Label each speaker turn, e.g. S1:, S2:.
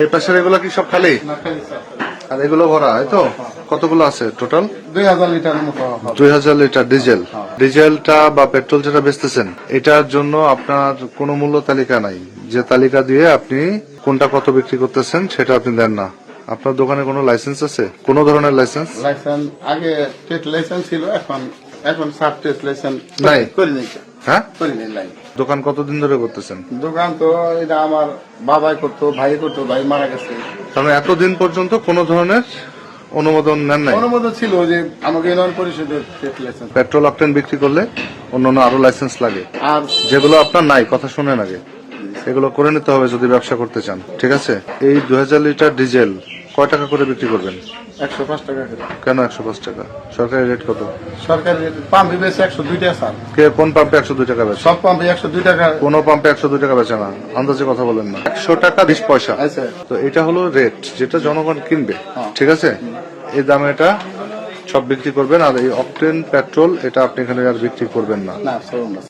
S1: এই পাশের এগুলো কি সব খালি আর এগুলো ভরা, এই তো? কতগুলো আছে টোটাল?
S2: 2000 লিটারের মতো হবে।
S1: 2000 লিটার ডিজেল। ডিজেলটা বা পেট্রোল যেটা বেচতেছেন এটার জন্য আপনার কোনো মূল্য তালিকা নাই, যে তালিকা দিয়ে আপনি কোনটা কত বিক্রি করতেছেন সেটা আপনি দেন না। আপনার দোকানে কোনো লাইসেন্স আছে? কোন ধরনের লাইসেন্স?
S2: লাইসেন্স আগে ট্রেড লাইসেন্স ছিল, এখন সাব ট্রেড লাইসেন্স
S1: নাই।
S2: করে নিচ্ছে।
S1: হ্যাঁ,
S2: করে নিই নাই।
S1: দোকান কতদিন ধরে করতেছেন?
S2: দোকান তো এটা আমার বাবাই করতো, ভাই করতো, ভাই মারা গেছে।
S1: তাহলে এতদিন পর্যন্ত কোনো ধরনের অনুমোদন নেন নাই?
S2: অনুমোদন ছিল যে আমাকে ইউনিয়ন পরিষদের ট্রেড লাইসেন্স।
S1: পেট্রোল অকটেন বিক্রি করলে অন্যান্য আরো লাইসেন্স লাগে,
S2: আর
S1: যেগুলো আপনার নাই। কথা শুনেন আগে, এগুলো করে নিতে হবে যদি ব্যবসা করতে চান, ঠিক আছে? এই 2000 লিটার ডিজেল কয় টাকা করে বিক্রি করবেন?
S2: 105 টাকা করে।
S1: কেন 105 টাকা? সরকারি রেট কত?
S2: সরকারি পাম্পে বেশি 102 টাকা স্যার।
S1: কে কোন পাম্পে 102 টাকা বেচে?
S2: সব পাম্পে 102 টাকা।
S1: কোন পাম্পে 102 টাকা বেচে না, আন্দাজে কথা বলেন না। 100 টাকা 20 পয়সা।
S2: আচ্ছা।
S1: তো এটা হলো রেট যেটা জনগণ কিনবে, ঠিক আছে? এই দামে এটা সব বিক্রি করবেন। আর এই অকটেন পেট্রোল এটা আপনি এখানে আর বিক্রি করবেন না।
S2: না, শোরুম না।